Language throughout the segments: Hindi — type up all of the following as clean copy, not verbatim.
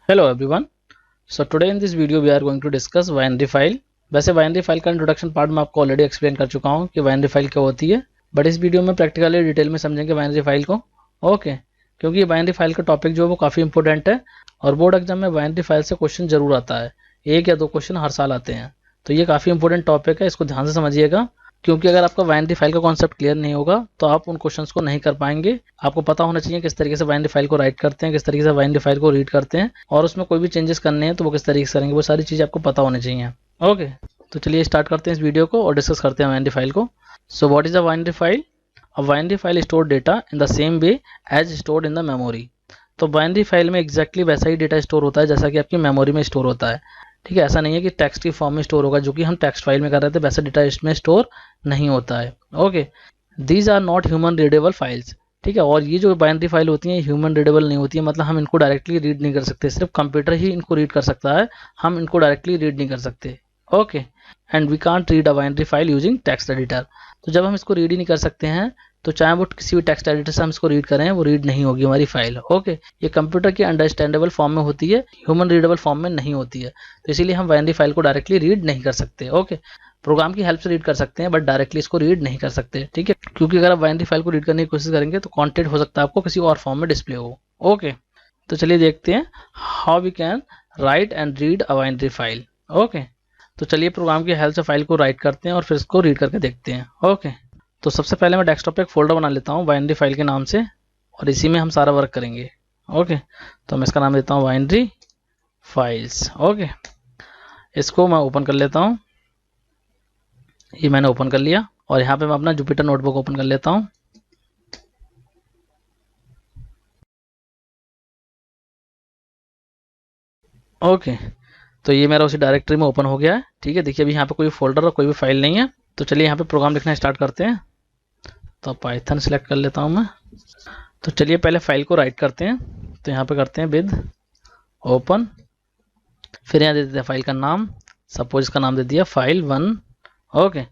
Hello everyone. So today in this video we are going to discuss binary file. वैसे binary file का इंट्रोडक्शन पार्ट मैं आपको ऑलरेडी एक्सप्लेन कर चुका हूँ कि binary file क्या होती है, बट इस वीडियो में प्रैक्टिकली डिटेल में समझेंगे binary file को। ओके, क्योंकि ये binary file का टॉपिक जो है वो काफ़ी इंपॉर्टेंट है और बोर्ड एग्जाम में binary file से क्वेश्चन जरूर आता है। एक या दो क्वेश्चन हर साल आते हैं, तो ये काफ़ी इंपॉर्टेंट टॉपिक है, इसको ध्यान से समझिएगा। क्योंकि अगर आपका बाइनरी फाइल का कॉन्सेप्ट क्लियर नहीं होगा तो आप उन क्वेश्चंस को नहीं कर पाएंगे। आपको पता होना चाहिए किस तरीके से बाइनरी फाइल को राइट करते हैं, किस तरीके से बाइनरी फाइल को रीड करते हैं, और उसमें कोई भी चेंजेस करने हैं तो वो किस तरीके से करेंगे, वो सारी चीज़ आपको पता होनी चाहिए। ओके, तो चलिए स्टार्ट करते हैं इस वीडियो को और डिस्कस करते हैं बाइनरी फाइल को। So what is a binary file? A binary file store data in the same way as stored in the memory. तो बाइनरी फाइल में एग्जैक्टली वैसा ही डेटा स्टोर होता है जैसा कि आपकी मेमोरी में स्टोर होता है। ठीक है, ऐसा नहीं है कि टेक्स्ट की फॉर्म में स्टोर होगा, जो कि हम टेक्स्ट फाइल में कर रहे थे वैसा डेटा इसमें स्टोर नहीं होता है। Okay, these are not human readable files. ठीक है, और ये जो बाइनरी फाइल होती है ह्यूमन रीडेबल नहीं होती है, मतलब हम इनको डायरेक्टली रीड नहीं कर सकते, सिर्फ कंप्यूटर ही इनको रीड कर सकता है, हम इनको डायरेक्टली रीड नहीं कर सकते। Okay, and we can't read a binary file using text editor. तो जब हम इसको रीड ही नहीं कर सकते हैं तो चाहे वो किसी भी टेक्स्ट एडिटर से हम इसको रीड करें वो रीड नहीं होगी हमारी फाइल। ओके, ये कंप्यूटर की अंडरस्टैंडेबल फॉर्म में होती है, ह्यूमन रीडेबल फॉर्म में नहीं होती है, तो इसीलिए हम बाइनरी फाइल को डायरेक्टली रीड नहीं कर सकते। ओके, प्रोग्राम की हेल्प से रीड कर सकते हैं बट डायरेक्टली इसको रीड नहीं कर सकते। ठीक है, क्योंकि अगर आप बाइनरी फाइल को रीड करने की कोशिश करेंगे तो कंटेंट हो सकता है आपको किसी और फॉर्म में डिस्प्ले हो। ओके, तो चलिए देखते हैं how we can write and read a binary file. Okay, तो चलिए प्रोग्राम की हेल्प से फाइल को राइट करते हैं और फिर इसको रीड करके देखते हैं। ओके, तो सबसे पहले मैं डेस्कटॉप पे एक फोल्डर बना लेता हूँ बाइनरी फाइल के नाम से, और इसी में हम सारा वर्क करेंगे। ओके, तो मैं इसका नाम देता हूँ बाइनरी फाइल्स। ओके, इसको मैं ओपन कर लेता हूँ, ये मैंने ओपन कर लिया, और यहाँ पे मैं अपना जुपिटर नोटबुक ओपन कर लेता हूँ। ओके, तो ये मेरा उसी डायरेक्टरी में ओपन हो गया है। ठीक है, देखिए अभी यहाँ पे कोई फोल्डर और कोई भी फाइल नहीं है। तो चलिए यहाँ पे प्रोग्राम लिखना स्टार्ट करते हैं। तो पाइथन सेलेक्ट कर लेता हूँ मैं। तो चलिए पहले फाइल को राइट करते हैं, तो यहाँ पे करते हैं विद ओपन, फिर यहाँ दे देते हैं फाइल का नाम, सपोज इसका नाम दे दिया file1। ओके,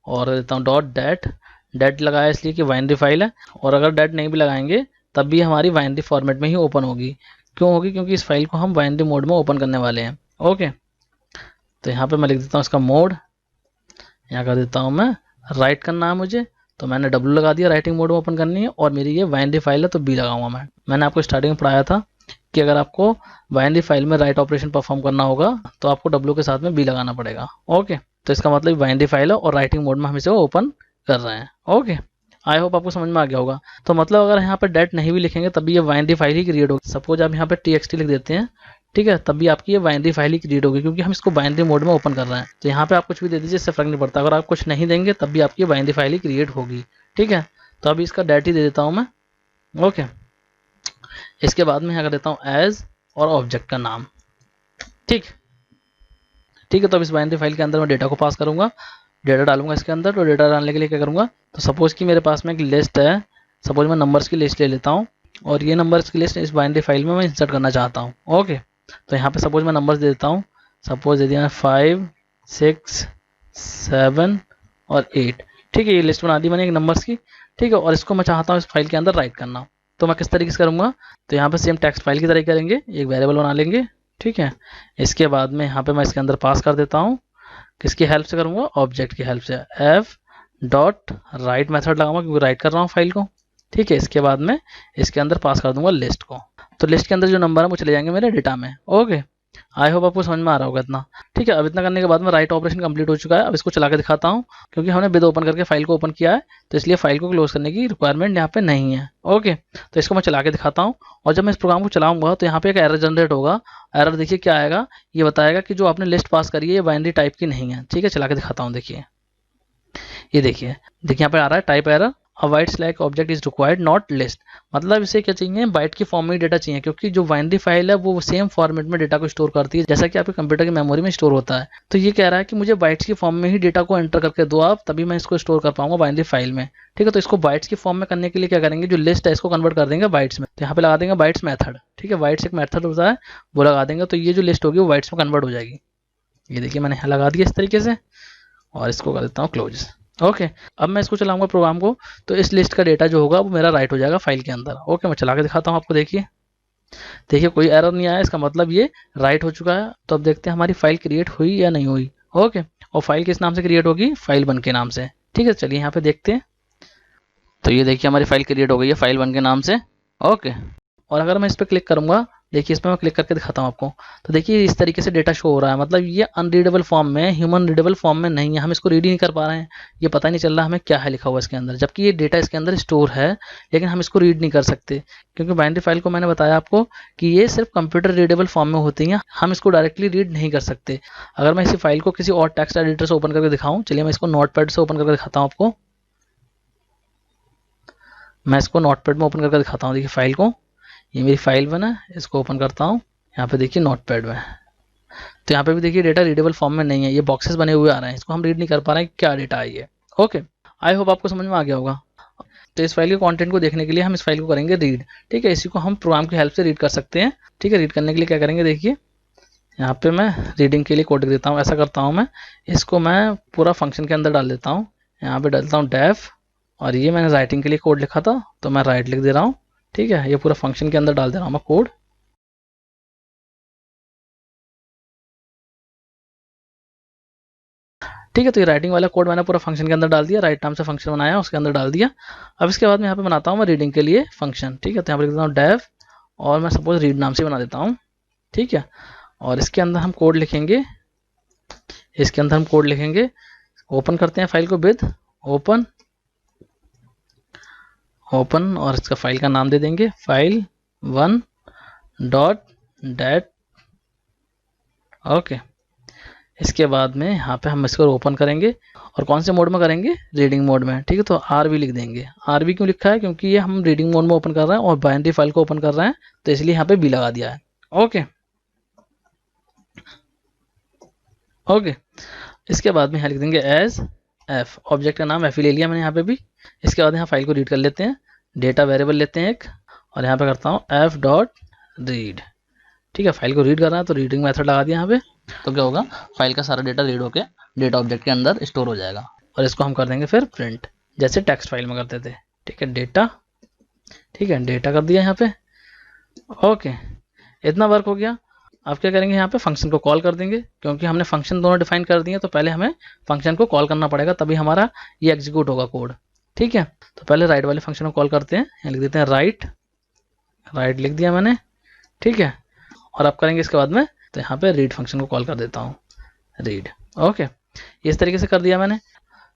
और देता हूँ डॉट डेट। डेट लगाया इसलिए कि बाइनरी फाइल है, और अगर डेट नहीं भी लगाएंगे तब भी हमारी बाइनरी फॉर्मेट में ही ओपन होगी। क्यों होगी? क्योंकि इस फाइल को हम बाइनरी मोड में ओपन करने वाले हैं। ओके, तो यहाँ पे मैं लिख देता हूँ इसका मोड, यहाँ कर देता हूँ मैं राइट करना है मुझे, तो मैंने W लगा दिया, राइटिंग मोड में ओपन करनी है, और मेरी ये बाइनरी फाइल है तो B लगाऊंगा मैं। मैंने आपको स्टार्टिंग में पढ़ाया था कि अगर आपको बाइनरी फाइल में राइट ऑपरेशन परफॉर्म करना होगा तो आपको W के साथ में B लगाना पड़ेगा। ओके, तो इसका मतलब बाइनरी फाइल है और राइटिंग मोड में हम इसे ओपन कर रहे हैं। ओके, आई होप आपको समझ में आ गया होगा। तो मतलब अगर यहाँ पे डेट नहीं भी लिखेंगे तब भी ये बाइनरी फाइल ही क्रिएट होगी। सपोज आप यहाँ पे TXT लिख देते हैं, ठीक है, तब भी आपकी ये बाइनरी फाइल ही क्रिएट होगी, क्योंकि हम इसको बाइनरी मोड में ओपन कर रहे हैं। तो यहाँ पे आप कुछ भी दे दीजिए, इससे फर्क नहीं पड़ता। अगर आप कुछ नहीं देंगे तब भी आपकी बाइनरी फाइल ही क्रिएट होगी। ठीक है, तो अभी इसका डेट ही दे देता हूँ मैं। ओके, इसके बाद में यहाँ कर देता हूँ एज और ऑब्जेक्ट का नाम। ठीक है, तो अब इस बाइनरी फाइल के अंदर मैं डेटा को पास करूंगा, डेटा डालूंगा इसके अंदर। तो डेटा डालने के लिए क्या करूंगा, तो सपोज कि मेरे पास में एक लिस्ट है, सपोज मैं नंबर्स की लिस्ट ले लेता हूँ, और ये नंबर्स की लिस्ट इस बाइनरी फाइल में मैं इंसर्ट करना चाहता हूँ। ओके, तो यहाँ पे सपोज मैं नंबर्स दे देता हूँ, सपोज दे दिया 5, 6, 7 और 8। ठीक है, ये लिस्ट बना दी मैंने एक नंबर्स की। ठीक है, और इसको मैं चाहता हूँ इस फाइल के अंदर राइट करना, तो मैं किस तरीके से करूँगा, तो यहाँ पे सेम टेक्स्ट फाइल की तरह करेंगे, एक वेरिएबल बना लेंगे। ठीक है, इसके बाद में यहाँ पे मैं इसके अंदर पास कर देता हूँ, किसकी हेल्प से करूँगा, ऑब्जेक्ट की हेल्प से, एफ डॉट राइट मेथड लगाऊंगा क्योंकि राइट कर रहा हूँ फाइल को। ठीक है, इसके बाद में इसके अंदर पास कर दूंगा लिस्ट को, तो लिस्ट के अंदर जो नंबर है वो चले जाएंगे मेरे डेटा में। ओके, आई होप आपको समझ में आ रहा होगा इतना। ठीक है, अब इतना करने के बाद में राइट ऑपरेशन कंप्लीट हो चुका है। अब इसको चला के दिखाता हूँ, क्योंकि हमने विद ओपन करके फाइल को ओपन किया है तो इसलिए फाइल को क्लोज करने की रिक्वायरमेंट यहाँ पे नहीं है। ओके, तो इसको मैं चला के दिखाता हूँ, और जब मैं इस प्रोग्राम को चलाऊंगा तो यहाँ पे एक एरर जनरेट होगा। एरर देखिए क्या आएगा, ये बताएगा कि जो आपने लिस्ट पास करी है ये बाइनरी टाइप की नहीं है। ठीक है, चला के दिखाता हूँ, देखिए ये देखिए यहाँ पे आ रहा है type error, a bytes like object is required not list. मतलब इसे क्या चाहिए, बाइट की फॉर्म में डेटा चाहिए, क्योंकि जो बाइनरी फाइल है वो सेम फॉर्मेट में डेटा को स्टोर करती है जैसा कि आपके कंप्यूटर की मेमोरी में स्टोर होता है। तो ये कह रहा है कि मुझे बाइट्स की फॉर्म में ही डेटा को एंटर करके दो आप, तभी मैं इसको स्टोर कर पाऊंगा बाइनरी फाइल में। ठीक है, तो इसको बाइट्स की फॉर्म में करने के लिए क्या करेंगे, जो लिस्ट है इसको कन्वर्ट कर देंगे बाइट्स में, तो यहाँ पे लगा देंगे बाइट्स मेथड। ठीक है, बाइट्स एक मेथड होता है, वो लगा देंगे, तो ये जो लिस्ट होगी वो बाइट्स में कन्वर्ट हो जाएगी। ये देखिए मैंने यहाँ लगा दिया इस तरीके से, और इसको कर देता हूँ क्लोज। ओके, अब मैं इसको चलाऊंगा प्रोग्राम को, तो इस लिस्ट का डेटा जो होगा वो मेरा राइट हो जाएगा फाइल के अंदर। ओके, मैं चला के दिखाता हूँ आपको, देखिए देखिए कोई एरर नहीं आया, इसका मतलब ये राइट हो चुका है। तो अब देखते हैं हमारी फाइल क्रिएट हुई या नहीं हुई। ओके, और फाइल किस नाम से क्रिएट होगी, फाइल 1 के नाम से। ठीक है, चलिए यहाँ पे देखते हैं। तो ये देखिए हमारी फाइल क्रिएट हो गई है फाइल 1 के नाम से। ओके, और अगर मैं इस पर क्लिक करूंगा, देखिए इस पर मैं क्लिक करके दिखाता हूँ आपको, तो देखिए इस तरीके से डेटा शो हो रहा है। मतलब ये अनरीडेबल फॉर्म में, ह्यूमन रीडेबल फॉर्म में नहीं है, हम इसको रीड ही नहीं कर पा रहे हैं। ये पता नहीं चल रहा हमें क्या है लिखा हुआ इसके अंदर, जबकि ये डेटा इसके अंदर स्टोर है, लेकिन हम इसको रीड नहीं कर सकते, क्योंकि बाइनरी फाइल को मैंने बताया आपको कि ये सिर्फ कंप्यूटर रीडेबल फॉर्म में होती हैं, हम इसको डायरेक्टली रीड नहीं कर सकते। अगर मैं इसी फाइल को किसी और टेक्स्ट एडिटर से ओपन करके दिखाऊँ, चलिए मैं इसको नोटपैड से ओपन करके दिखाता हूँ आपको। मैं इसको नोटपैड में ओपन करके दिखाता हूँ। देखिए फाइल को, ये मेरी फाइल 1 है, इसको ओपन करता हूँ। यहाँ पे देखिए नोटपैड में, तो यहाँ पे भी देखिए डेटा रीडेबल फॉर्म में नहीं है, ये बॉक्सेस बने हुए आ रहे हैं, इसको हम रीड नहीं कर पा रहे हैं क्या डेटा है ये। ओके, आई होप आपको समझ में आ गया होगा। तो इस फाइल के कंटेंट को देखने के लिए हम इस फाइल को करेंगे रीड। ठीक है, इसी को हम प्रोग्राम की हेल्प से रीड कर सकते हैं। ठीक है, रीड करने के लिए क्या करेंगे, देखिए यहाँ पे मैं रीडिंग के लिए कोड लिख देता हूँ। ऐसा करता हूँ मैं, इसको मैं पूरा फंक्शन के अंदर डाल देता हूँ। यहाँ पे डालता हूँ डेफ, और ये मैंने राइटिंग के लिए कोड लिखा था तो मैं राइट लिख दे रहा हूँ। ठीक है, ये पूरा फंक्शन के अंदर डाल दे रहा हूँ मैं कोड। ठीक है, तो ये राइटिंग वाला कोड मैंने पूरा फंक्शन के अंदर डाल दिया, राइट नाम से फंक्शन बनाया उसके अंदर डाल दिया। अब इसके बाद मैं यहाँ पे बनाता हूँ मैं रीडिंग के लिए फंक्शन। ठीक है, तो यहाँ पे लिख देता हूँ डेफ, और मैं सपोज रीड नाम से बना देता हूँ। ठीक है, और इसके अंदर हम कोड लिखेंगे, इसके अंदर हम कोड लिखेंगे। ओपन करते हैं फाइल को विद ओपन, ओपन, और इसका फाइल का नाम दे देंगे फाइल 1 डॉट डेट। ओके, इसके बाद में यहाँ पे हम इसको ओपन करेंगे, और कौन से मोड में करेंगे, रीडिंग मोड में। ठीक है, तो आरबी लिख देंगे। आरबी क्यों लिखा है, क्योंकि ये हम रीडिंग मोड में ओपन कर रहे हैं और बाइनरी फाइल को ओपन कर रहे हैं, तो इसलिए यहाँ पे बी लगा दिया है। ओके, ओके, इसके बाद में यहाँ लिख देंगे एज एफ, ऑब्जेक्ट का नाम एफ ही ले लिया मैंने यहाँ पे भी। इसके बाद यहाँ फाइल को रीड कर लेते हैं, डेटा वेरिएबल लेते हैं एक, और यहाँ पे करता हूँ एफ डॉट रीड। ठीक है, फाइल को रीड कर रहा है तो रीडिंग मेथड लगा दिया यहाँ पे। तो क्या होगा, फाइल का सारा डेटा रीड होके डेटा ऑब्जेक्ट के अंदर स्टोर हो जाएगा, और इसको हम कर देंगे फिर प्रिंट, जैसे टेक्स्ट फाइल में करते थे। ठीक है, डेटा, ठीक है डेटा कर दिया यहाँ पे। ओके, इतना वर्क हो गया। अब क्या करेंगे, यहाँ पे फंक्शन को कॉल कर देंगे, क्योंकि हमने फंक्शन दोनों डिफाइन कर दिए, तो पहले हमें फंक्शन को कॉल करना पड़ेगा, तभी हमारा ये एग्जीक्यूट होगा कोड। ठीक है, तो पहले राइट वाले फंक्शन को कॉल करते हैं, यहाँ लिख देते हैं राइट, राइट लिख दिया मैंने। ठीक है, और अब करेंगे इसके बाद में, तो यहाँ पे रीड फंक्शन को कॉल कर देता हूँ, रीड। ओके, इस तरीके से कर दिया मैंने।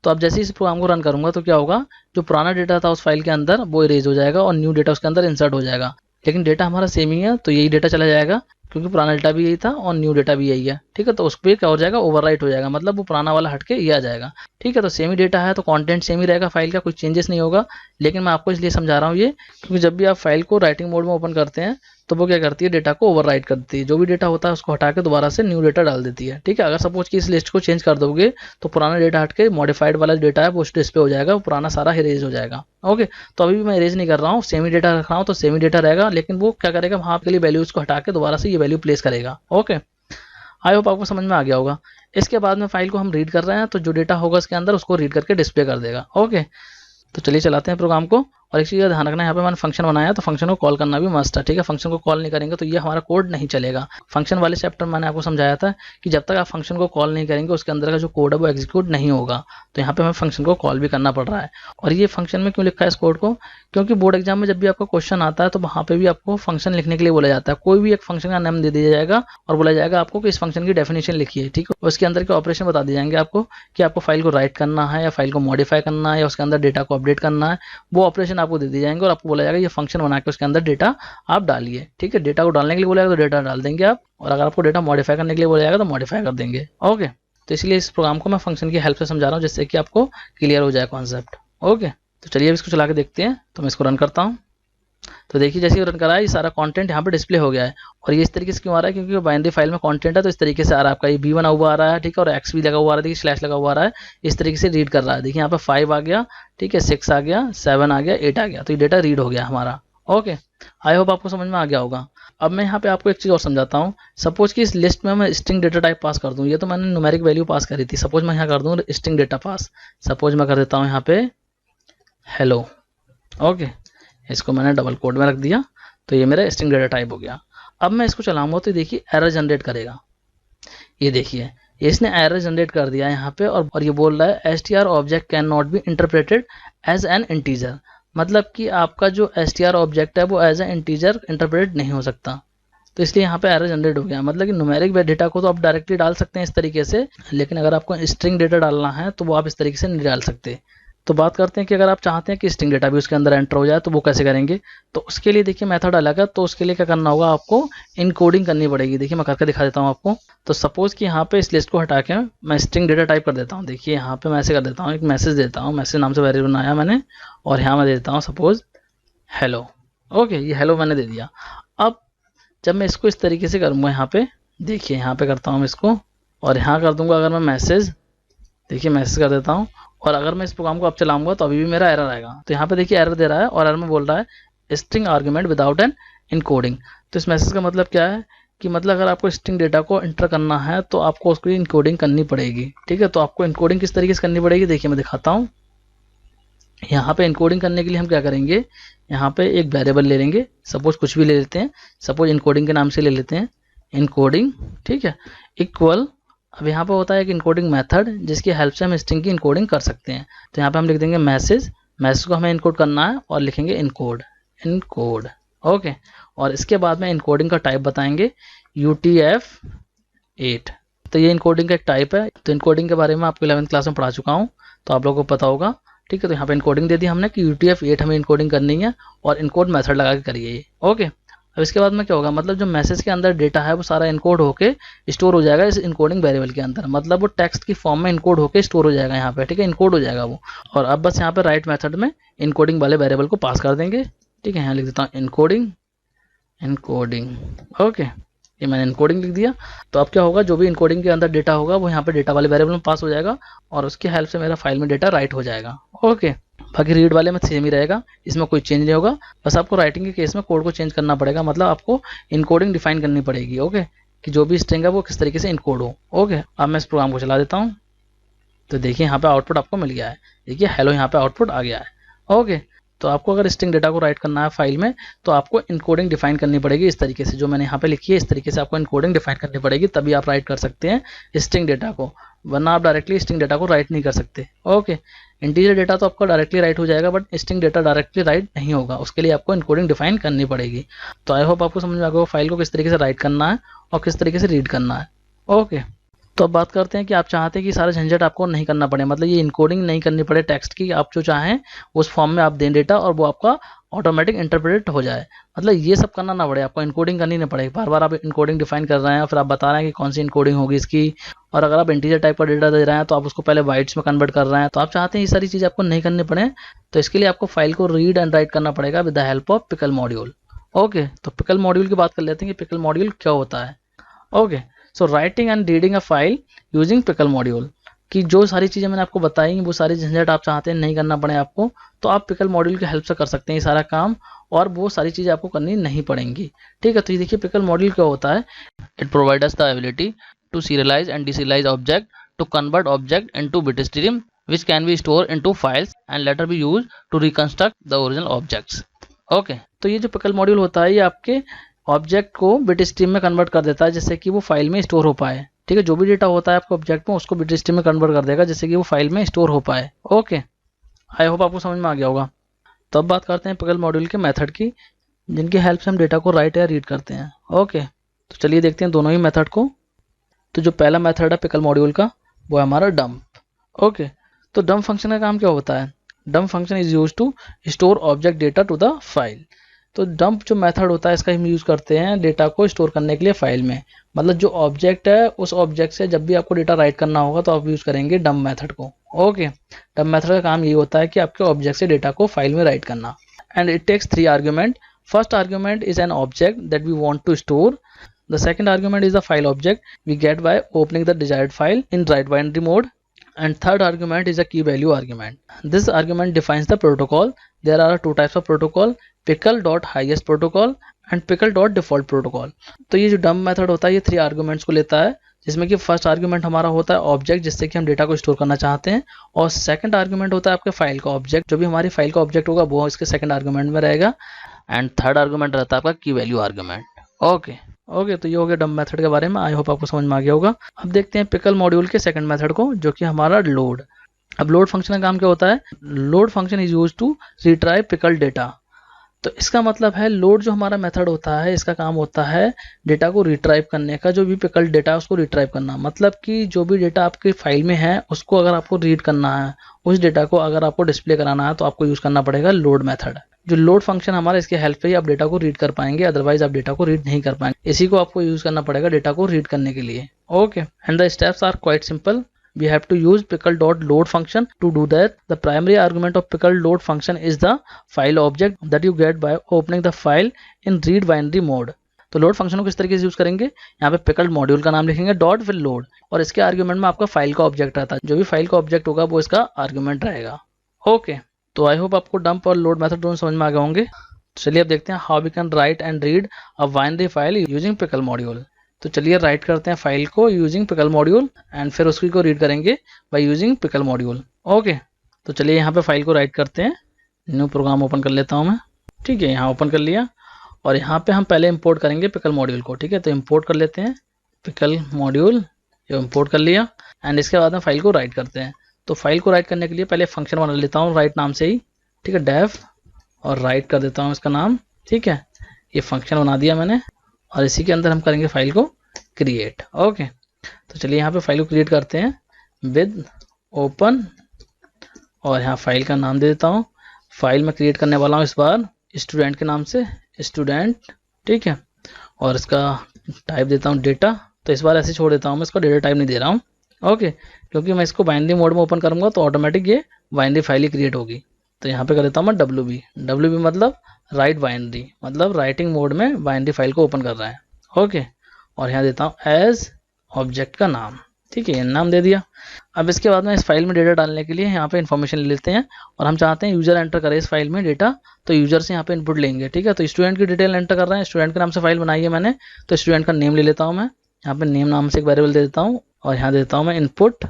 तो अब जैसे ही इस प्रोग्राम को रन करूंगा तो क्या होगा, जो पुराना डेटा था उस फाइल के अंदर वो इरेज हो जाएगा, और न्यू डेटा उसके अंदर इंसर्ट हो जाएगा। लेकिन डेटा हमारा सेम ही है, तो यही डेटा चला जाएगा, क्योंकि पुराना डेटा भी यही था और न्यू डेटा भी यही है। ठीक है, तो उस पर क्या हो जाएगा, ओवरराइट हो जाएगा, मतलब वो पुराना वाला हटके ये आ जाएगा। ठीक है, तो सेम ही डेटा है तो कंटेंट सेम ही रहेगा फाइल का, कोई चेंजेस नहीं होगा। लेकिन मैं आपको इसलिए समझा रहा हूँ ये, क्योंकि जब भी आप फाइल को राइटिंग मोड में ओपन करते हैं तो वो क्या करती है, डेटा को ओवरराइट कर देती है, जो भी डेटा होता है उसको हटा के दोबारा से न्यू डेटा डाल देती है। ठीक है, अगर सपोज कि इस लिस्ट को चेंज कर दोगे तो पुराना डेटा हट के मॉडिफाइड वाला डेटा है वो उस डिस्प्ले हो जाएगा, वो पुराना सारा इरेज हो जाएगा। ओके, तो अभी भी मैं इरेज नहीं कर रहा हूँ, सेमी डेटा रख रहा हूँ, तो सेमी डेटा रहेगा, लेकिन वो क्या करेगा, वहाँ के लिए वैल्यूज को हटा के दोबारा से ये वैल्यू प्लेस करेगा। ओके, आई होप आपको समझ में आ गया होगा। इसके बाद में फाइल को हम रीड कर रहे हैं, तो जो डेटा होगा इसके अंदर उसको रीड करके डिस्प्ले कर देगा। ओके, तो चलिए चलाते हैं प्रोग्राम को। और एक चीज़ का ध्यान रखना है, यहाँ पे मैंने फंक्शन बनाया तो फंक्शन को कॉल करना भी मस्ट है। ठीक है, फंक्शन को कॉल नहीं करेंगे तो ये हमारा कोड नहीं चलेगा। फंक्शन वाले चैप्टर मैंने आपको समझाया था कि जब तक आप फंक्शन को कॉल नहीं करेंगे उसके अंदर का जो कोड है वो एग्जीक्यूट नहीं होगा। तो यहाँ पे हमें फंक्शन को कॉल भी करना पड़ रहा है। और ये फंक्शन में क्यों लिखा है इस कोड को, क्योंकि बोर्ड एग्जाम में जब भी आपका क्वेश्चन आता है तो वहाँ पे भी आपको फंक्शन लिखने के लिए बोला जाता है। कोई भी एक फंक्शन का नाम दे दिया जाएगा और बोला जाएगा आपको कि इस फंक्शन की डेफिनेशन लिखिए। ठीक है, उसके अंदर के ऑपरेशन बता दिए जाएंगे आपको कि आपको फाइल को राइट करना है या फाइल को मॉडिफाई करना है या उसके अंदर डेटा को अपडेट करना है, वो ऑपरेशन आपको दे दिए जाएंगे और आपको बोला जाएगा ये फंक्शन बना के उसके अंदर डेटा आप डालिए। ठीक है, डेटा को डालने के लिए बोला जाएगा तो डेटा डाल देंगे आप, और अगर आपको डेटा मॉडिफाई करने के लिए बोला जाएगा तो मॉडिफाई कर देंगे। ओके, तो इसलिए इस प्रोग्राम को मैं फंक्शन की हेल्प से समझा रहा हूँ जिससे कि आपको क्लियर हो जाए कॉन्सेप्ट। ओके, तो चलिए अब इसको चला के देखते हैं। तो मैं इसको रन करता हूँ, तो देखिए जैसे ही रन करा है ये सारा कंटेंट यहाँ पे डिस्प्ले हो गया है। और ये इस तरीके से क्यों आ रहा है, क्योंकि बाइनरी फाइल में कंटेंट है तो इस तरीके से आ रहा है। आपका ये बी बना हुआ आ रहा है, ठीक है, और एक्स भी लगा हुआ आ रहा है, देखिए स्लैश लगा हुआ आ रहा है, इस तरीके से रीड कर रहा है। देखिए यहाँ पे 5 आ गया, ठीक है, 6 आ गया, 7 आ गया, 8 आ गया, तो ये डेटा रीड हो गया हमारा। ओके, आई होप आपको समझ में आ गया होगा। अब मैं यहाँ पे आपको एक चीज़ और समझाता हूँ। सपोज कि इस लिस्ट में मैं स्ट्रिंग डेटा टाइप पास कर दूँ, ये तो मैंने न्यूमेरिक वैल्यू पास करी थी, सपोज मैं यहाँ कर दूँ स्ट्रिंग डेटा पास। सपोज मैं कर देता हूँ यहाँ पे हेलो। ओके, इसको मैंने डबल कोड में रख दिया। तो ये मेरा स्ट्रिंग डेटा टाइप हो गया। अब मैं इसको चलाऊंगा तो देखिए एरर जनरेट करेगा। ये देखिए इसने एरर जनरेट कर दिया यहाँ पे, और ये बोल रहा है str object can not be interpreted as an integer, मतलब कि आपका जो str ऑब्जेक्ट है वो एज एन इंटीजर इंटरप्रेट नहीं हो सकता। तो इसलिए यहाँ पे एरर जनरेट हो गया। मतलब कि न्यूमेरिक डेटा को तो आप डायरेक्टली डाल सकते हैं इस तरीके से, लेकिन अगर आपको स्ट्रिंग डेटा डालना है तो वो आप इस तरीके से नहीं डाल सकते। तो बात करते हैं कि अगर आप चाहते हैं कि स्ट्रिंग डेटा भी उसके अंदर एंटर हो जाए तो वो कैसे करेंगे। तो उसके लिए देखिए मेथड अलग है। तो उसके लिए क्या करना होगा, आपको इनकोडिंग करनी पड़ेगी। देखिए मैं करके दिखा देता हूँ आपको। तो सपोज कि यहाँ पे इस लिस्ट को हटा के मैं स्ट्रिंग डेटा टाइप कर देता हूँ। देखिए यहाँ पे मैं ऐसे कर देता हूँ, एक मैसेज देता हूँ, मैसेज नाम से वेरिएबल बनाया मैंने, और यहाँ मैं दे देता हूँ सपोज हेलो। ओके, ये हेलो मैंने दे दिया। अब जब मैं इसको इस तरीके से करूँगा, यहाँ पे देखिए यहाँ पे करता हूँ इसको, और यहाँ कर दूंगा अगर मैं मैसेज, देखिए मैसेज कर देता हूँ, और अगर मैं इस प्रोग्राम को अब चलाऊंगा तो अभी भी मेरा एरर आएगा। तो यहाँ पे देखिए एरर दे रहा है, और एरर में बोल रहा है string argument without an encoding. तो इस मैसेज का मतलब क्या है कि मतलब अगर आपको स्ट्रिंग डेटा को एंटर करना है तो आपको उसकी इनकोडिंग करनी पड़ेगी। ठीक है, तो आपको इनकोडिंग किस तरीके से करनी पड़ेगी, देखिए मैं दिखाता हूँ। यहाँ पे इनकोडिंग करने के लिए हम क्या करेंगे, यहाँ पे एक वेरिएबल ले लेंगे, सपोज कुछ भी ले लेते हैं, सपोज इनकोडिंग के नाम से ले लेते हैं इनकोडिंग। ठीक है, इक्वल, अब यहाँ पे होता है एक इनकोडिंग मेथड जिसकी हेल्प से हम स्ट्रिंग की इनकोडिंग कर सकते हैं। तो यहाँ पे हम लिख देंगे मैसेज, मैसेज को हमें इनकोड करना है और लिखेंगे इनकोड, इनकोड। ओके, और इसके बाद में इनकोडिंग का टाइप बताएंगे UTF-8। तो ये इनकोडिंग का एक टाइप है। तो इनकोडिंग के बारे में आपको 11th क्लास में पढ़ा चुका हूँ, तो आप लोगों को पता होगा। ठीक है, तो यहाँ पे इनकोडिंग दे दी हमने कि UTF-8 हमें इनकोडिंग करनी है, और इनकोड मेथड लगा के करिए ये। ओके, अब इसके बाद में क्या होगा, मतलब जो मैसेज के अंदर डेटा है वो सारा इनकोड होके स्टोर हो जाएगा इस इनकोडिंग वेरिएबल के अंदर, मतलब वो टेक्स्ट की फॉर्म में इनकोड होके स्टोर हो जाएगा यहाँ पे। ठीक है, इनकोड हो जाएगा वो। और अब बस यहाँ पे राइट मेथड में इनकोडिंग वाले वेरिएबल को पास कर देंगे। ठीक है, यहाँ लिख देता हूँ इनकोडिंग, इनकोडिंग। ओके, ये मैंने इनकोडिंग लिख दिया। तो अब क्या होगा, जो भी इनकोडिंग के अंदर डेटा होगा वो यहाँ पे डेटा वाले वेरिएबल में पास हो जाएगा, और उसकी हेल्प से मेरा फाइल में डेटा राइट हो जाएगा। ओके, बाकी रीड वाले में सेम ही रहेगा, इसमें कोई चेंज नहीं होगा। बस आपको राइटिंग के केस में कोड को चेंज करना पड़ेगा, मतलब आपको इनकोडिंग डिफाइन करनी पड़ेगी। ओके, कि जो भी स्ट्रिंग है वो किस तरीके से इनकोड हो। ओके, अब मैं इस प्रोग्राम को चला देता हूँ। तो देखिए यहाँ पे आउटपुट आपको मिल गया है। देखिए हेलो यहाँ पे आउटपुट आ गया है। ओके, तो आपको अगर स्ट्रिंग डेटा को राइट करना है फाइल में तो आपको इनकोडिंग डिफाइन करनी पड़ेगी इस तरीके से, जो मैंने यहाँ पे लिखी है इस तरीके से आपको इनकोडिंग डिफाइन करनी पड़ेगी, तभी आप राइट कर सकते हैं स्ट्रिंग डेटा को, वरना आप डायरेक्टली स्ट्रिंग डेटा को राइट नहीं कर सकते। ओके, इंटीजर डेटा तो आपका डायरेक्टली राइट हो जाएगा, but string data directly right नहीं होगा, उसके लिए आपको इनकोडिंग डिफाइन करनी पड़ेगी। तो आई होप आपको समझ में आ गया फाइल को किस तरीके से राइट करना है और किस तरीके से रीड करना है। ओके, तो अब बात करते हैं कि आप चाहते हैं कि सारा झंझट आपको नहीं करना पड़े, मतलब ये इनकोडिंग नहीं करनी पड़े टेक्स्ट की, आप जो चाहें उस फॉर्म में आप दें डेटा और वो आपका ऑटोमेटिक इंटरप्रेट हो जाए, मतलब ये सब करना ना पड़े, आपको इनकोडिंग करनी ना पड़े। बार बार आप इनकोडिंग डिफाइन कर रहे हैं, फिर आप बता रहे हैं कि कौन सी इनकोडिंग होगी इसकी, और अगर आप इंटीजर टाइप का डेटा दे रहे हैं तो आप उसको पहले बाइट्स में कन्वर्ट कर रहे हैं। तो आप चाहते हैं ये सारी चीज़ आपको नहीं करनी पड़े, तो इसके लिए आपको फाइल को रीड एंड राइट करना पड़ेगा with the help of pickle module. Okay, तो पिकल मॉड्यूल की बात कर लेते हैं कि पिकल मॉड्यूल क्या होता है। Okay, so writing and reading a file using pickle module, कि जो सारी चीज़ें मैंने आपको बताई वो सारी झंझट आप चाहते हैं नहीं करना पड़े आपको, तो आप पिकल मॉड्यूल की हेल्प से कर सकते हैं ये सारा काम, और वो सारी चीज़ें आपको करनी नहीं पड़ेंगी। ठीक है, तो ये देखिए पिकल मॉड्यूल क्या होता है। It provide us the ability to serialize and deserialize object, to convert object into bit stream which can be stored into files and later be used to reconstruct the original objects. Okay, तो ये जो पिकल मॉड्यूल होता है ये आपके ऑब्जेक्ट को बिट स्ट्रीम में कन्वर्ट कर देता है जिससे कि वो फाइल में स्टोर हो पाए। ठीक है, जो भी डेटा होता है आपके ऑब्जेक्ट में उसको बिट स्ट्रीम में कन्वर्ट कर देगा जिससे कि वो फाइल में स्टोर हो पाए। ओके, आई होप आपको समझ में आ गया होगा। तो अब बात करते हैं पिकल मॉड्यूल के मेथड की, जिनकी हेल्प से हम डेटा को राइट या रीड करते हैं। ओके, तो चलिए देखते हैं दोनों ही मेथड को। तो जो पहला मेथड है पिकल मॉड्यूल का वो है हमारा डंप। ओके, तो डंप फंक्शन का काम क्या होता है, dump function is use to store object data to the file. तो डंप जो मेथड होता है इसका हम यूज़ करते हैं डेटा को स्टोर करने के लिए फाइल में, मतलब जो ऑब्जेक्ट है उस ऑब्जेक्ट से जब भी आपको डेटा राइट करना होगा तो आप यूज़ करेंगे डंप मेथड को। ओके, डंप मेथड का काम ये होता है कि आपके ऑब्जेक्ट से डेटा को फाइल में राइट करना, and it takes 3 argument. First argument is an object that we want to store, the second argument is the file object we get by opening the desired file in write binary mode, and third argument is a key value argument. This argument defines the protocol. There are 2 types of protocol, pickle.highest protocol and pickle.default protocol. तो ये जो डंप मेथड होता है ये 3 आर्ग्यूमेंट्स को लेता है, जिसमें कि फर्स्ट आर्ग्यूमेंट हमारा होता है ऑब्जेक्ट जिससे कि हम डेटा को स्टोर करना चाहते हैं, और सेकंड आर्ग्यूमेंट होता है आपके फाइल का ऑब्जेक्ट, जो भी हमारी फाइल का ऑब्जेक्ट होगा वो इसके सेकंड आर्ग्यूमेंट में रहेगा, एंड थर्ड आर्गुमेंट रहता है आपका की वैल्यू आर्गुमेंट। ओके तो ये हो गया डंप मेथड के बारे में। आई होप आपको समझ में आ गया होगा। अब देखते हैं पिकल मॉड्यूल के सेकंड मेथड को, जो कि हमारा लोड। अब लोड फंक्शन का काम क्या होता है? Load function is use to retrieve pickle data. तो इसका मतलब है लोड जो हमारा मेथड होता है, इसका काम होता है डेटा को रिट्राइव करने का। जो भी पिकल डेटा है उसको रिट्राइव करना, मतलब कि जो भी डेटा आपके फाइल में है उसको अगर आपको रीड करना है, उस डेटा को अगर आपको डिस्प्ले कराना है, तो आपको यूज करना पड़ेगा लोड मेथड। जो लोड फंक्शन हमारा, इसके हेल्प से ही आप डेटा को रीड कर पाएंगे, अदरवाइज आप डेटा को रीड नहीं कर पाएंगे। इसी को आपको यूज करना पड़ेगा डेटा को रीड करने के लिए। Okay, and the steps are quite simple. We have to use pickle.load function to do that. The primary argument of pickle load function is the file object that you get by opening the file in read binary mode. तो लोड फंक्शन को किस तरीके से यूज करेंगे? यहाँ पे पिकल मॉड्यूल का नाम लिखेंगे डॉट फिर लोड, और इसके आर्ग्यूमेंट में आपका फाइल का ऑब्जेक्ट रहता है। जो भी फाइल का ऑब्जेक्ट होगा वो इसका आर्ग्यूमेंट रहेगा। ओके, तो आई होप आपको डंप और लोड मेथड दोनों समझ में आ गए होंगे। चलिए अब देखते हैं how we can write and read a binary file using pickle module. तो चलिए राइट करते हैं फाइल को यूजिंग पिकल मॉड्यूल, एंड फिर उसकी को रीड करेंगे by using pickle module. Okay, तो चलिए यहाँ पे फाइल को राइट करते हैं। न्यू प्रोग्राम ओपन कर लेता हूँ मैं। ठीक है, यहाँ ओपन कर लिया, और यहाँ पे हम पहले इंपोर्ट करेंगे पिकल मॉड्यूल को। ठीक है, तो इंपोर्ट कर लेते हैं पिकल मॉड्यूल, ये इंपोर्ट कर लिया, एंड इसके बाद में फाइल को राइट करते हैं। तो फाइल को राइट करने के लिए पहले फंक्शन बना लेता हूँ राइट नाम से ही। ठीक है, डेफ और राइट कर देता हूँ इसका नाम। ठीक है, ये फंक्शन बना दिया मैंने, और इसी के अंदर हम करेंगे फाइल को क्रिएट। ओके, तो चलिए यहाँ पे फाइल को क्रिएट करते हैं विद ओपन, और यहाँ फाइल का नाम दे देता हूँ। फाइल में क्रिएट करने वाला हूँ इस बार स्टूडेंट के नाम से, स्टूडेंट। ठीक है, और इसका टाइप देता हूँ डेटा। तो इस बार ऐसे छोड़ देता हूँ मैं, इसको डेटा टाइप नहीं दे रहा हूँ। ओके, क्योंकि मैं इसको बाइनरी मोड में ओपन करूँगा तो ऑटोमेटिक ये बाइनरी फाइल ही क्रिएट होगी। तो यहाँ पे कर देता हूँ मैं WB मतलब राइट बाइनरी, मतलब राइटिंग मोड में बाइनरी फाइल को ओपन कर रहा है। ओके, और यहाँ देता हूँ एज ऑब्जेक्ट का नाम। ठीक है, नाम दे दिया। अब इसके बाद में इस फाइल में डेटा डालने के लिए यहाँ पे इन्फॉर्मेशन ले लेते हैं, और हम चाहते हैं यूजर एंटर करे इस फाइल में डेटा, तो यूजर से यहाँ पे इनपुट लेंगे। ठीक है, तो स्टूडेंट की डिटेल एंटर कर रहे हैं, स्टूडेंट के नाम से फाइल बनाई है मैंने, तो स्टूडेंट का नेम ले लेता हूँ मैं। यहाँ पे नेम नाम से एक वेरिएबल दे देता हूँ, और यहाँ देता हूँ मैं input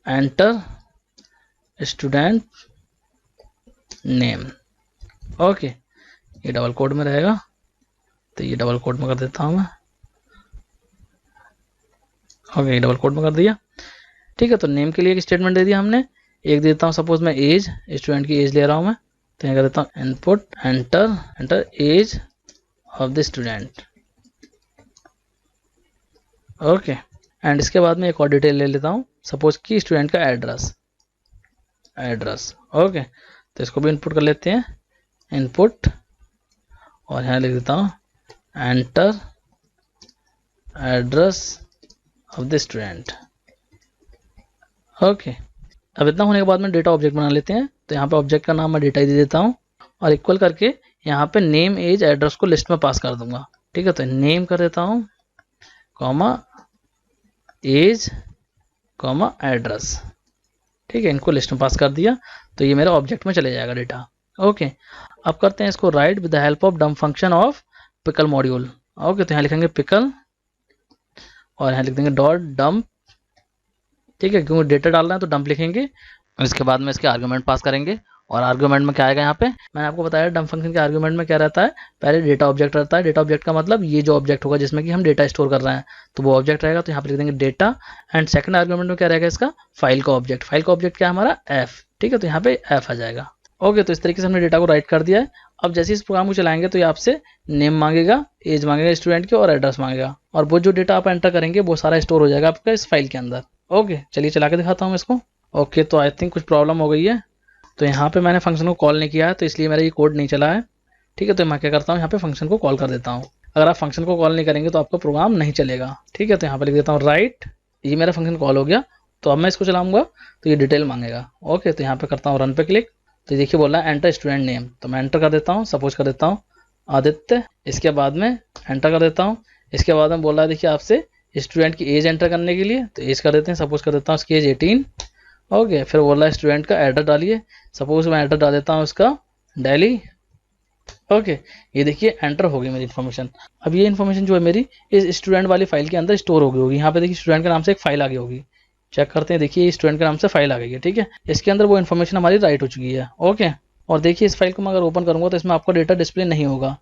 enter student name. Okay, ये डबल कोड में रहेगा, तो ये डबल कोड में कर देता हूँ मैं। ओके, ये डबल कोड में कर दिया। ठीक है, तो नेम के लिए एक स्टेटमेंट दे दिया हमने। एक देता हूँ सपोज मैं एज, स्टूडेंट की एज ले रहा हूँ मैं, तो यहाँ कर देता हूँ input enter age of the student. Okay, and इसके बाद में एक और डिटेल ले लेता हूँ, सपोज कि स्टूडेंट का एड्रेस। ओके, तो इसको भी इनपुट कर लेते हैं, इनपुट, और यहाँ लिख देता हूँ enter address of the student. Okay, अब इतना होने के बाद में डेटा ऑब्जेक्ट बना लेते हैं। तो यहाँ पे ऑब्जेक्ट का नाम मैं डेटा ही दे देता हूँ, और इक्वल करके यहाँ पे नेम एज एड्रेस को लिस्ट में पास कर दूंगा। ठीक है, तो नेम कर देता हूँ कॉमा एज कॉमा एड्रेस। ठीक है, इनको लिस्ट में पास कर दिया, तो ये मेरा ऑब्जेक्ट में चले जाएगा डेटा। ओके, अब करते हैं इसको right with the help of dump function of pickle module. Okay, तो यहाँ लिखेंगे पिकल, और यहाँ लिख देंगे डॉट डंप। ठीक है, क्योंकि डेटा डालना है तो डंप लिखेंगे, और इसके बाद में इसके आर्गुमेंट पास करेंगे। और आर्गुमेंट में क्या आएगा? यहाँ पे मैंने आपको बताया डंप फंक्शन के आर्गुमेंट में क्या रहता है, पहले डेटा ऑब्जेक्ट रहता है। डेटा ऑब्जेक्ट का मतलब ये जो ऑब्जेक्ट होगा जिसमें कि हम डेटा स्टोर कर रहे हैं, तो वो ऑब्जेक्ट रहेगा। तो यहाँ पे लिख देंगे डेटा, एंड सेकंड आर्गुमेंट में क्या रहेगा इसका, फाइल का ऑब्जेक्ट। फाइल का ऑब्जेक्ट क्या है हमारा, एफ। ठीक है, तो यहाँ पे एफ आ जाएगा। ओके, तो इस तरीके से हमने डेटा को राइट कर दिया है। अब जैसे इस प्रोग्राम को चलाएंगे तो ये आपसे नेम मांगेगा, एज मांगेगा स्टूडेंट की, और एड्रेस मांगेगा, और वो जो डेटा आप एंटर करेंगे वो सारा स्टोर हो जाएगा आपका इस फाइल के अंदर। ओके, चलिए चला के दिखाता हूँ इसको। ओके, तो आई थिंक कुछ प्रॉब्लम हो गई है। तो यहाँ पे मैंने फंक्शन को कॉल नहीं किया है, तो इसलिए मेरा ये कोड नहीं चला है। ठीक है, तो मैं क्या करता हूँ, यहाँ पे फंक्शन को कॉल कर देता हूँ। अगर आप फंक्शन को कॉल नहीं करेंगे तो आपका प्रोग्राम नहीं चलेगा। ठीक है, तो यहाँ पे लिख देता हूँ राइट, ये मेरा फंक्शन कॉल हो गया। तो अब मैं इसको चलाऊंगा तो ये डिटेल मांगेगा। ओके, तो यहाँ पे करता हूँ रन पे क्लिक, तो देखिए बोल रहा है एंटर स्टूडेंट नेम। तो मैं एंटर कर देता हूँ, सपोज कर देता हूँ आदित्य। इसके बाद में एंटर कर देता हूँ। इसके बाद में बोल रहा है देखिए आपसे स्टूडेंट की एज एंटर करने के लिए, तो एज कर देते हैं, सपोज कर देता हूँ उसकी एज 18। ओके, फिर बोल रहा है स्टूडेंट का एड्रेस डालिए, सपोज मैं एड्रेस डाल देता हूँ उसका दिल्ली। ओके, ये देखिए एंटर हो गई मेरी इन्फॉर्मेशन। अब ये इन्फॉर्मेशन जो है मेरी इस स्टूडेंट वाली फाइल के अंदर स्टोर हो गई होगी। यहाँ पे देखिए स्टूडेंट के नाम से एक फाइल आ गई होगी, चेक करते हैं। देखिए स्टूडेंट के नाम से फाइल आ गई है। ठीक है, इसके अंदर वो इन्फॉर्मेशन हमारी राइट हो चुकी है। ओके, और देखिए इस फाइल को मैं अगर ओपन करूँगा तो इसमें आपका डेटा डिस्प्ले नहीं होगा।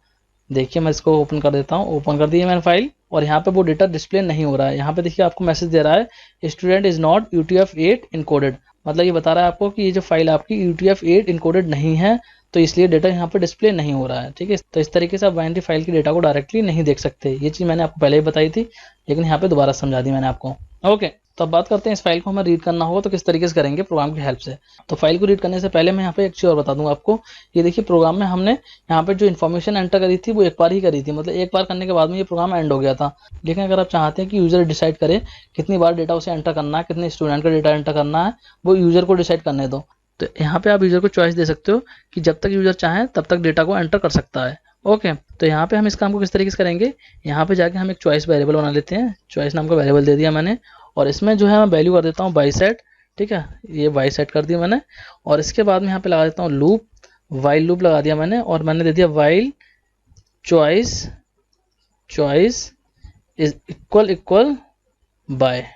देखिए मैं इसको ओपन कर देता हूँ, ओपन कर दी है मैंने फाइल, और यहाँ पे वो डेटा डिस्प्ले नहीं हो रहा है। यहाँ पे देखिए आपको मैसेज दे रहा है student is not UTF-8 encoded, मतलब ये बता रहा है आपको कि ये जो फाइल आपकी UTF-8 इनकोडेड नहीं है, तो इसलिए डेटा यहाँ पे डिस्प्ले नहीं हो रहा है। ठीक है, तो इस तरीके से आप बाइनरी फाइल की डेटा को डायरेक्टली नहीं देख सकते। ये चीज़ मैंने आपको पहले ही बताई थी, लेकिन यहाँ पे दोबारा समझा दी मैंने आपको। ओके, तो अब बात करते हैं इस फाइल को हमें रीड करना होगा तो किस तरीके से करेंगे प्रोग्राम की हेल्प से। तो फाइल को रीड करने से पहले मैं यहाँ पे एक चीज़ और बता दूंगा आपको। ये देखिए प्रोग्राम में हमने यहाँ पे जो इन्फॉर्मेशन एंटर करी थी वो एक बार ही करी थी, मतलब एक बार करने के बाद में ये प्रोग्राम एंड हो गया था। लेकिन अगर आप चाहते हैं कि यूजर डिसाइड करे कितनी बार डेटा उसे एंटर करना है, कितने स्टूडेंट का डेटा एंटर करना है, वो यूजर को डिसाइड करने दो। तो यहाँ पे आप यूजर को चॉइस दे सकते हो कि जब तक यूजर चाहे तब तक डेटा को एंटर कर सकता है। ओके, तो यहाँ पे हम इस काम को किस तरीके से करेंगे, यहाँ पे जाके हम एक चॉइस वेरिएबल बना लेते हैं। चॉइस नाम का वेरिएबल दे दिया मैंने, और इसमें जो है मैं वैल्यू कर देता हूँ बाई सेट। ठीक है, ये बाई सेट कर दिया मैंने, और इसके बाद में यहाँ पे लगा देता हूँ लूप, वाइल लूप लगा दिया मैंने, और मैंने दे दिया while choice is equal bye.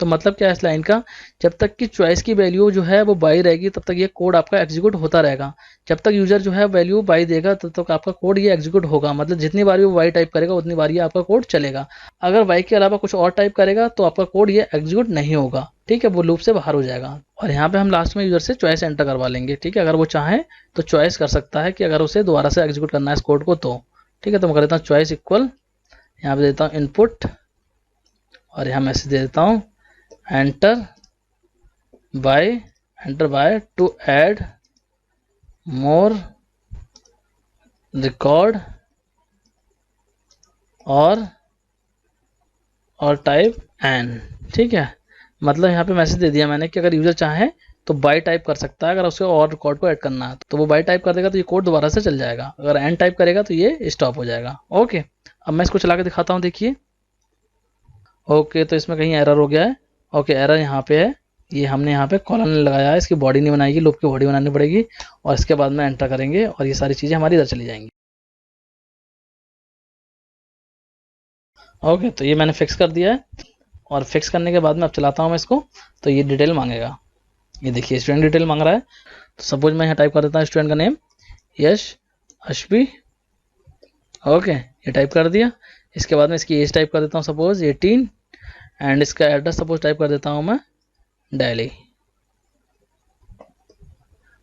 तो मतलब क्या है इस लाइन का, जब तक कि चॉइस की वैल्यू जो है वो बाई रहेगी तब तक ये कोड आपका एग्जीक्यूट होता रहेगा। जब तक यूजर जो है वैल्यू बाई देगा तब तक आपका कोड ये एग्जीक्यूट होगा, मतलब जितनी बार वो वाई टाइप करेगा उतनी बार ये आपका कोड चलेगा। अगर वाई के अलावा कुछ और टाइप करेगा तो आपका कोड ये एग्जीक्यूट नहीं होगा। ठीक है, वो लूप से बाहर हो जाएगा। और यहाँ पे हम लास्ट में यूजर से चॉइस एंटर करवा लेंगे। ठीक है, अगर वो चाहे तो चॉइस कर सकता है कि अगर उसे दोबारा से एग्जीक्यूट करना है इस कोड को तो। ठीक है, तो मैं कर देता हूँ चॉइस इक्वल, यहाँ पे देता हूँ इनपुट, और यहाँ मैसेज दे देता हूँ enter by to add more record और टाइप n। ठीक है, मतलब यहाँ पे मैसेज दे दिया मैंने कि अगर यूजर चाहे तो बाई टाइप कर सकता है, अगर उसे और रिकॉर्ड को ऐड करना है तो वो बाई टाइप कर देगा तो ये कोड दोबारा से चल जाएगा, अगर एन टाइप करेगा तो ये स्टॉप हो जाएगा। ओके, अब मैं इसको चला के दिखाता हूँ, देखिए। ओके, तो इसमें कहीं एरर हो गया है। ओके, एरर यहाँ पे है, ये हमने यहाँ पे कॉलन लगाया है, इसकी बॉडी नहीं बनाएगी, लूप की बॉडी बनानी पड़ेगी, और इसके बाद में एंटर करेंगे और ये सारी चीज़ें हमारी इधर चली जाएंगी। ओके, तो ये मैंने फिक्स कर दिया है, और फिक्स करने के बाद में अब चलाता हूँ मैं इसको, तो ये डिटेल मांगेगा। ये देखिए स्टूडेंट डिटेल मांग रहा है, तो सपोज मैं यहाँ टाइप कर देता हूँ स्टूडेंट का नेम यश अश्वी। ओके, ये टाइप कर दिया। इसके बाद में इसकी एज टाइप कर देता हूँ सपोज 18, एंड इसका एड्रेस सपोज टाइप कर देता हूँ मैं दिल्ली।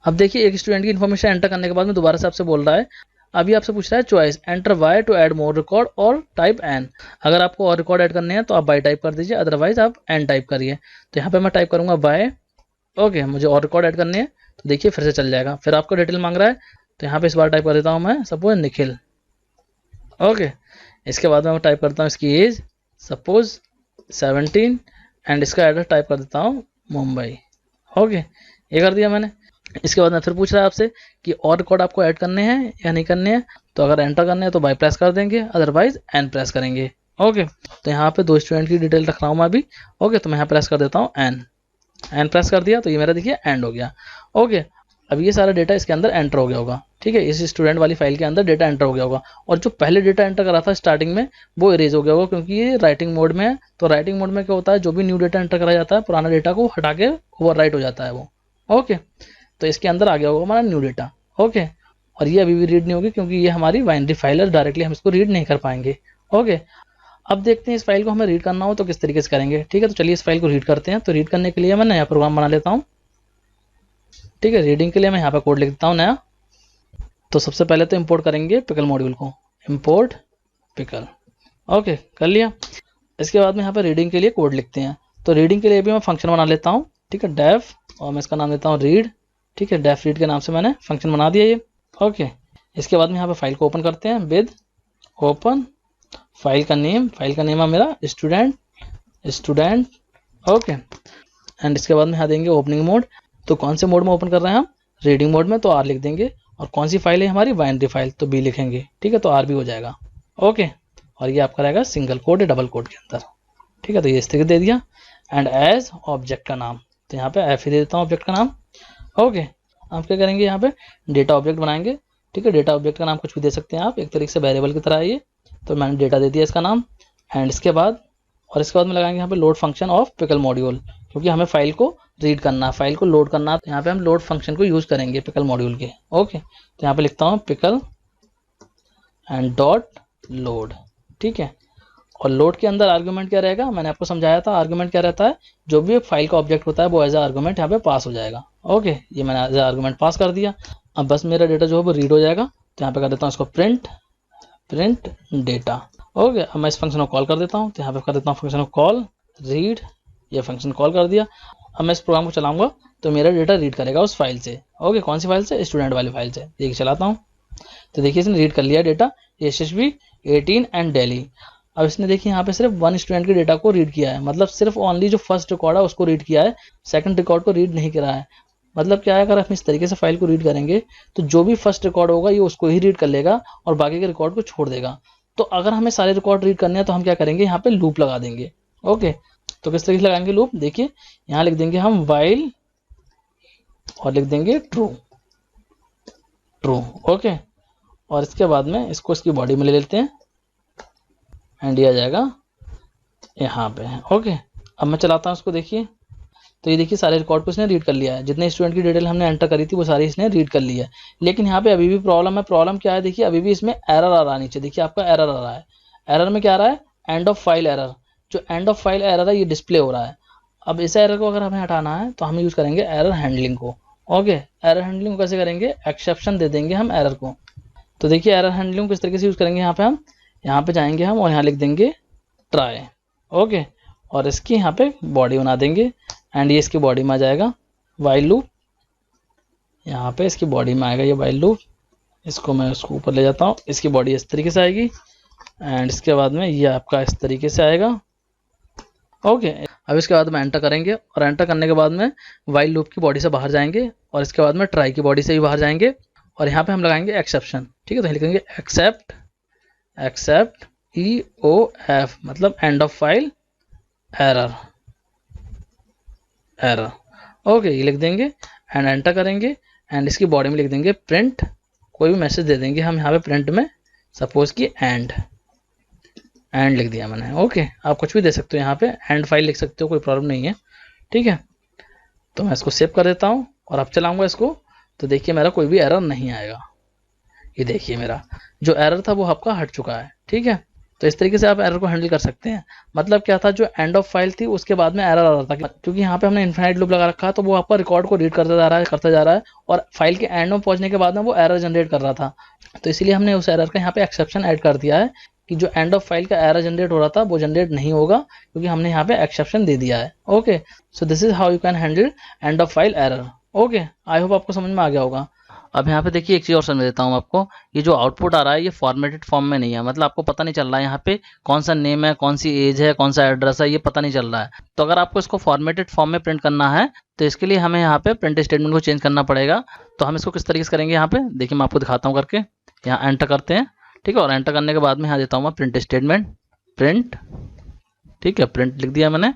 अब देखिए एक स्टूडेंट की इन्फॉर्मेशन एंटर करने के बाद में दोबारा से आपसे बोल रहा है, अभी आपसे पूछ रहा है choice enter Y to add more record और टाइप एन। अगर आपको और रिकॉर्ड ऐड करने हैं तो आप बाई टाइप कर दीजिए, अदरवाइज आप एन टाइप करिए। तो यहाँ पे मैं टाइप करूंगा बाय। ओके, मुझे और रिकॉर्ड ऐड करने हैं तो देखिए फिर से चल जाएगा। फिर आपको डिटेल मांग रहा है तो यहाँ पे इस बार टाइप कर देता हूँ मैं सपोज निखिल। ओके, इसके बाद में मैं टाइप करता हूँ इसकी एज सपोज 17, एंड इसका एड्रेस टाइप कर देता हूँ मुंबई। ओके, ये कर दिया मैंने। इसके बाद में फिर पूछ रहा है आपसे कि और रिकॉर्ड आपको ऐड करने हैं या नहीं करने हैं, तो अगर एंटर करने हैं तो बाई प्रेस कर देंगे, अदरवाइज एन प्रेस करेंगे। ओके, तो यहाँ पे दो स्टूडेंट की डिटेल रख रहा हूँ मैं अभी। ओके, तो मैं यहाँ प्रेस कर देता हूँ एन प्रेस कर दिया, तो ये मेरा देखिए एंड हो गया। ओके, अब ये सारा डेटा इसके अंदर एंटर हो गया होगा। ठीक है, इस स्टूडेंट वाली फाइल के अंदर डेटा एंटर हो गया होगा, और जो पहले डेटा एंटर करा था स्टार्टिंग में वो इरेज हो गया होगा, क्योंकि ये राइटिंग मोड में है। तो राइटिंग मोड में क्या होता है, जो भी न्यू डेटा एंटर करा जाता है पुराना डेटा को हटा के ओवरराइट हो जाता है वो। ओके, तो इसके अंदर आ गया होगा हमारा न्यू डेटा। ओके, और ये अभी भी रीड नहीं होगी क्योंकि ये हमारी बाइनरी फाइल है, डायरेक्टली हम इसको रीड नहीं कर पाएंगे। ओके, अब देखते हैं इस फाइल को हमें रीड करना हो तो किस तरीके से करेंगे। ठीक है, तो चलिए इस फाइल को रीड करते हैं। तो रीड करने के लिए मैं नया प्रोग्राम बना लेता हूँ। ठीक है, रीडिंग के लिए मैं यहाँ पे कोड लिख देता हूँ नया। तो सबसे पहले तो इंपोर्ट करेंगे पिकल मॉड्यूल को, इंपोर्ट पिकल। ओके, कर लिया। इसके बाद में यहाँ पे रीडिंग के लिए कोड लिखते हैं। तो रीडिंग के लिए भी मैं फंक्शन बना लेता हूँ। ठीक है, डेफ, और मैं इसका नाम देता हूँ रीड। ठीक है, डेफ रीड के नाम से मैंने फंक्शन बना दिया ये। ओके, इसके बाद में यहाँ पे फाइल को ओपन करते हैं विद ओपन फाइल का नेम है मेरा स्टूडेंट। ओके, एंड इसके बाद में यहाँ देंगे ओपनिंग मोड। तो कौन से मोड में ओपन कर रहे हैं हम, रीडिंग मोड में, तो आर लिख देंगे। और कौन सी फाइल है हमारी, बाइनरी फाइल, तो बी लिखेंगे। ठीक है, तो आर भी हो जाएगा। ओके, और ये आपका रहेगा सिंगल कोड या डबल कोड के अंदर। ठीक है, तो ये इस तरीके दे दिया। एंड एज ऑब्जेक्ट का नाम, तो यहाँ पे एफ ही दे देता हूँ ऑब्जेक्ट का नाम। ओके, आप क्या करेंगे, यहाँ पे डेटा ऑब्जेक्ट बनाएंगे। ठीक है, डेटा ऑब्जेक्ट का नाम कुछ भी दे सकते हैं आप, एक तरीके से वेरिएबल की तरह है ये। तो मैंने डेटा दे दिया इसका नाम। एंड इसके बाद में लगाएंगे यहाँ पे load function of pickle module, क्योंकि हमें फाइल को रीड करना, फाइल को लोड करना, तो यहाँ पे हम लोड फंक्शन को यूज करेंगे पिकल मॉड्यूल के। ओके, तो यहाँ पे लिखता हूँ पिकल एंड डॉट लोड, ठीक है। और लोड के अंदर आर्गुमेंट क्या रहेगा, मैंने आपको समझाया था आर्गुमेंट क्या रहता है, जो भी फाइल का ऑब्जेक्ट होता है वो एज ए आर्गुमेंट यहाँ पे पास हो जाएगा। ओके, ये मैंने एज ए आर्गुमेंट पास कर दिया। अब बस मेरा डेटा जो है वो रीड हो जाएगा, तो यहाँ पे कर देता हूँ इसको प्रिंट डेटा। ओके, अब मैं इस फंक्शन को कॉल कर देता हूँ, तो यहाँ पे कर देता हूँ फंक्शन को कॉल रीड, ये फंक्शन कॉल कर दिया। अब मैं इस प्रोग्राम को चलाऊंगा तो मेरा डेटा रीड करेगा उस फाइल से। ओके, कौन सी फाइल से, स्टूडेंट वाली फाइल से। देखिए चलाता हूँ, तो देखिए इसने रीड कर लिया डेटा यशस्वी 18 एंड दिल्ली। अब इसने देखिए यहाँ पे सिर्फ 1 स्टूडेंट के डेटा को रीड किया है, मतलब सिर्फ ओनली जो फर्स्ट रिकॉर्ड है उसको रीड किया है, सेकंड रिकॉर्ड को रीड नहीं करा है। मतलब क्या है, अगर हम इस तरीके से फाइल को रीड करेंगे तो जो भी फर्स्ट रिकॉर्ड होगा ये उसको ही रीड कर लेगा और बाकी के रिकॉर्ड को छोड़ देगा। तो अगर हमें सारे रिकॉर्ड रीड करने हैं तो हम क्या करेंगे, यहाँ पे लूप लगा देंगे। ओके, तो किस तरीके से लगाएंगे लूप, देखिए यहाँ लिख देंगे हम वाइल और लिख देंगे ट्रू। ओके, और इसके बाद में इसको इसकी बॉडी में ले लेते हैं एंड ये आ जाएगा यहाँ पे। ओके, अब मैं चलाता हूँ इसको, देखिए तो ये देखिए सारे रिकॉर्ड को इसने रीड कर लिया है, जितने स्टूडेंट की डिटेल हमने एंटर करी थी वो सारी इसने रीड कर ली है। लेकिन यहाँ पे अभी भी प्रॉब्लम है। प्रॉब्लम क्या है, देखिए अभी भी इसमें एरर आ रहा है नीचे, देखिए आपका एरर आ रहा है। एरर में क्या आ रहा है, एंड ऑफ फाइल एरर। जो एंड ऑफ फाइल एरर है ये डिस्प्ले हो रहा है। अब इस एरर को अगर हमें हटाना है तो हम यूज करेंगे एरर हैंडलिंग को। ओके, एरर हैंडलिंग को कैसे करेंगे, एक्सेप्शन दे देंगे हम एरर को। तो देखिए एरर हैंडलिंग किस तरीके से यूज करेंगे, यहाँ पे हम यहाँ पे जाएंगे हम और यहाँ लिख देंगे ट्राई। ओके, और इसकी यहाँ पे बॉडी बना देंगे एंड ये इसकी बॉडी में आ जाएगा वाइल लूप। यहाँ पे इसकी बॉडी में आएगा ये वाइल लूप। इसको मैं उसको ऊपर ले जाता हूँ, इसकी बॉडी इस तरीके से आएगी एंड इसके बाद में ये आपका इस तरीके से आएगा। ओके, अब इसके बाद में एंटर करेंगे और एंटर करने के बाद में वाइल लूप की बॉडी से बाहर जाएंगे और इसके बाद में ट्राई की बॉडी से भी बाहर जाएंगे और यहाँ पे हम लगाएंगे एक्सेप्शन। ठीक है, तो लिखेंगे एक्सेप्ट EOF, मतलब end of file error. Okay, ये लिख देंगे एंड एंटर करेंगे एंड इसकी बॉडी में लिख देंगे प्रिंट, कोई भी मैसेज दे देंगे हम यहाँ पे प्रिंट में, सपोज कि एंड लिख दिया मैंने। ओके, आप कुछ भी दे सकते हो, यहाँ पे एंड फाइल लिख सकते हो, कोई प्रॉब्लम नहीं है। ठीक है, तो मैं इसको सेव कर देता हूँ और अब चलाऊंगा इसको, तो देखिए मेरा कोई भी एरर नहीं आएगा। ये देखिए मेरा जो एरर था वो आपका हट चुका है। ठीक है, तो इस तरीके से आप एरर को हैंडल कर सकते हैं। मतलब क्या था, जो एंड ऑफ फाइल थी उसके बाद में एरर आ रहा था, क्योंकि यहाँ पे हमने इनफाइनाइट लूप लगा रखा है तो वो आपका रिकॉर्ड को रीड करता जा रहा है और फाइल के एंड में पहुंचने के बाद में वो एरर जनरेट कर रहा था। तो इसलिए हमने उस एरर का यहाँ पे एक्सेप्शन ऐड कर दिया है कि जो एंड ऑफ फाइल का एरर जनरेट हो रहा था वो जनरेट नहीं होगा, क्योंकि हमने यहाँ पे एक्सेप्शन दे दिया है। Okay, so this is how you can handle end of file error. Okay, I hope आपको समझ में आ गया होगा। अब यहाँ पे देखिए एक चीज़ और समझ देता हूँ आपको, ये जो आउटपुट आ रहा है ये फॉर्मेटेड फॉर्म में नहीं है, मतलब आपको पता नहीं चल रहा है यहाँ पे कौन सा नेम है, कौन सी एज है, कौन सा एड्रेस है, ये पता नहीं चल रहा है। तो अगर आपको इसको फॉर्मेटेड फॉर्म में प्रिंट करना है तो इसके लिए हमें यहाँ पे प्रिंट स्टेटमेंट को चेंज करना पड़ेगा। तो हम इसको किस तरीके से करेंगे, यहाँ पे देखिए मैं आपको दिखाता हूँ करके। यहाँ एंटर करते हैं, ठीक है, और एंटर करने के बाद में यहाँ देता हूँ मैं प्रिंट स्टेटमेंट प्रिंट। ठीक है, प्रिंट लिख दिया मैंने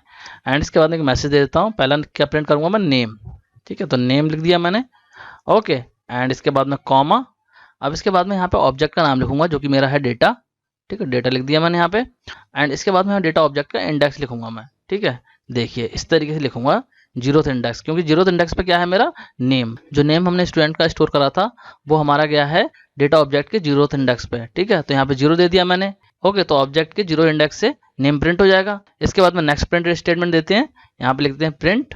एंड इसके बाद में एक मैसेज दे देता हूँ। पहला क्या प्रिंट करूँगा मैं, नेम। ठीक है, तो नेम लिख दिया मैंने। ओके, एंड इसके बाद में कॉमा। अब इसके बाद में यहाँ पे ऑब्जेक्ट का नाम लिखूंगा जो कि मेरा है डेटा। ठीक है, डेटा लिख दिया मैंने यहाँ पे एंड इसके बाद में डेटा ऑब्जेक्ट का इंडेक्स लिखूंगा मैं। ठीक है, देखिए इस तरीके से लिखूंगा 0th इंडेक्स, क्योंकि 0th इंडेक्स पे क्या है मेरा नेम। जो नेम हमने स्टूडेंट का स्टोर करा था वो हमारा गया है डेटा ऑब्जेक्ट के 0th इंडेक्स पे। ठीक है, तो यहाँ पे 0 दे दिया मैंने। ओके, तो ऑब्जेक्ट के 0 इंडेक्स से नेम प्रिंट हो जाएगा। इसके बाद में नेक्स्ट प्रिंट स्टेटमेंट देते हैं, यहाँ पे लिखते हैं प्रिंट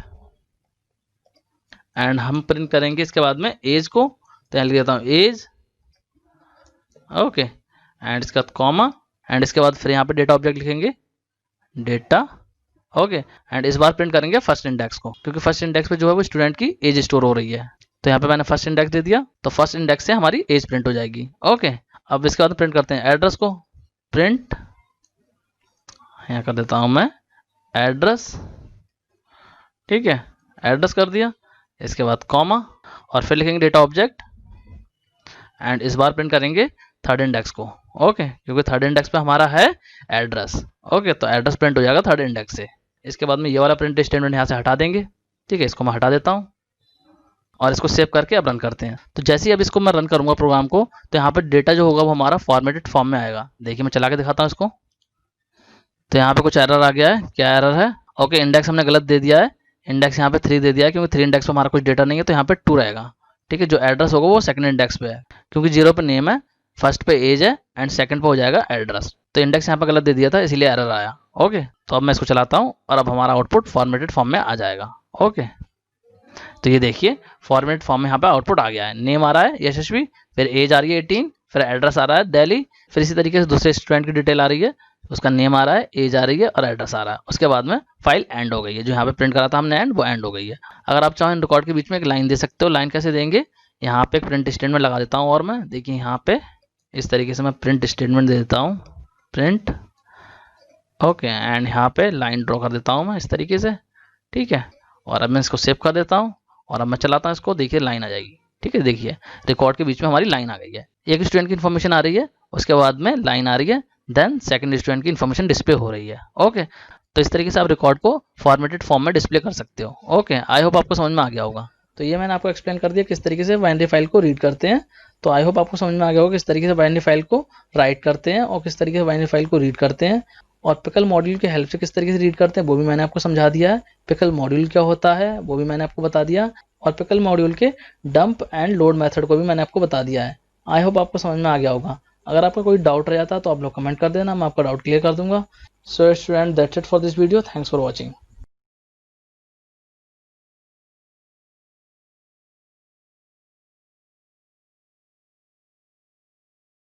एंड हम प्रिंट करेंगे इसके बाद में एज को, तो यहाँ लिख देता हूँ एज। ओके, एंड इसके बाद कॉमा एंड इसके बाद फिर यहाँ पे डेटा ऑब्जेक्ट लिखेंगे डेटा। ओके, एंड इस बार प्रिंट करेंगे फर्स्ट इंडेक्स को, क्योंकि फर्स्ट इंडेक्स पे जो है वो स्टूडेंट की एज स्टोर हो रही है। तो यहाँ पे मैंने फर्स्ट इंडेक्स दे दिया, तो फर्स्ट इंडेक्स से हमारी एज प्रिंट हो जाएगी। ओके, अब इसके बाद प्रिंट करते हैं एड्रेस को, प्रिंट यहाँ कर देता हूँ मैं एड्रेस। ठीक है, एड्रेस कर दिया, इसके बाद कॉमा और फिर लिखेंगे डेटा ऑब्जेक्ट एंड इस बार प्रिंट करेंगे थर्ड इंडेक्स को। ओके, क्योंकि थर्ड इंडेक्स पे हमारा है एड्रेस। ओके, तो एड्रेस प्रिंट हो जाएगा थर्ड इंडेक्स से। इसके बाद में ये वाला प्रिंट स्टेटमेंट यहाँ से हटा देंगे। ठीक है, इसको मैं हटा देता हूँ और इसको सेव करके अब रन करते हैं। तो जैसे ही अब इसको मैं रन करूंगा प्रोग्राम को, तो यहाँ पे डेटा जो होगा वो हमारा फॉर्मेटेड फॉर्म में आएगा। देखिए मैं चला के दिखाता हूँ इसको, तो यहाँ पे कुछ एरर आ गया है। क्या एरर है, ओके, इंडेक्स हमने गलत दे दिया है, इंडेक्स यहाँ पे 3 दे दिया है, क्योंकि 3 इंडेक्स पे हमारा कुछ डेटा नहीं है, तो यहाँ पे 2 रहेगा। ठीक है, जो एड्रेस होगा वो सेकंड इंडेक्स पे है, क्योंकि 0 पे नेम है, फर्स्ट पे एज है एंड सेकंड पे हो जाएगा एड्रेस। तो इंडेक्स यहाँ पे गलत दे दिया था, इसीलिए एरर आया। ओके, तो अब मैं इसको चलाता हूँ और अब हमारा आउटपुट फॉर्मेटेड फॉर्म में आ जाएगा। ओके, तो ये देखिए फॉर्मेटेड फॉर्म में यहाँ पे आउटपुट आ गया है। नेम आ रहा है यशस्वी, फिर एज आ रही है 18, फिर एड्रेस आ रहा है दिल्ली, फिर इसी तरीके से दूसरे स्टूडेंट की डिटेल आ रही है, उसका नेम आ रहा है, एज आ रही है और एड्रेस आ रहा है। उसके बाद में फाइल एंड हो गई है, जो यहाँ पे प्रिंट करा था हमने एंड, वो एंड हो गई है। अगर आप चाहें रिकॉर्ड के बीच में एक लाइन दे सकते हो। लाइन कैसे देंगे, यहाँ पे एक प्रिंट स्टेटमेंट लगा देता हूँ और मैं देखिए यहाँ पे इस तरीके से मैं प्रिंट स्टेटमेंट दे देता हूँ, प्रिंट। ओके, एंड यहाँ पे लाइन ड्रॉ कर देता हूँ मैं इस तरीके से। ठीक है, और अब मैं इसको सेव कर देता हूँ और अब मैं चलाता हूँ इसको, देखिए लाइन आ जाएगी। ठीक है, देखिए रिकॉर्ड के बीच में हमारी लाइन आ गई है। एक स्टूडेंट की इन्फॉर्मेशन आ रही है, उसके बाद में लाइन आ रही है, देन सेकंड स्टूडेंट की इन्फॉर्मेशन डिस्प्ले हो रही है। ओके, तो इस तरीके से आप रिकॉर्ड को फॉर्मेटेड फॉर्म में डिस्प्ले कर सकते हो। ओके, आई होप आपको समझ में आ गया होगा। तो ये मैंने आपको एक्सप्लेन कर दिया किस तरीके से बाइनरी फाइल को रीड करते हैं। तो आई होप आपको समझ में आ गया होगा किस तरीके से बाइनरी फाइल को राइट करते हैं और किस तरीके से बाइनरी फाइल को रीड करते हैं, और पिकल मॉड्यूल की हेल्प से किस तरीके से रीड करते हैं वो भी मैंने आपको समझा दिया है। पिकल मॉड्यूल क्या होता है वो भी मैंने आपको बता दिया, और पिकल मॉड्यूल के डंप एंड लोड मेथड को भी मैंने आपको बता दिया है। आई होप आपको समझ में आ गया होगा। अगर आपका कोई डाउट रह जाता तो आप लोग कमेंट कर देना, मैं आपका डाउट क्लियर कर दूंगा। So student, that's it for this video. Thanks for watching.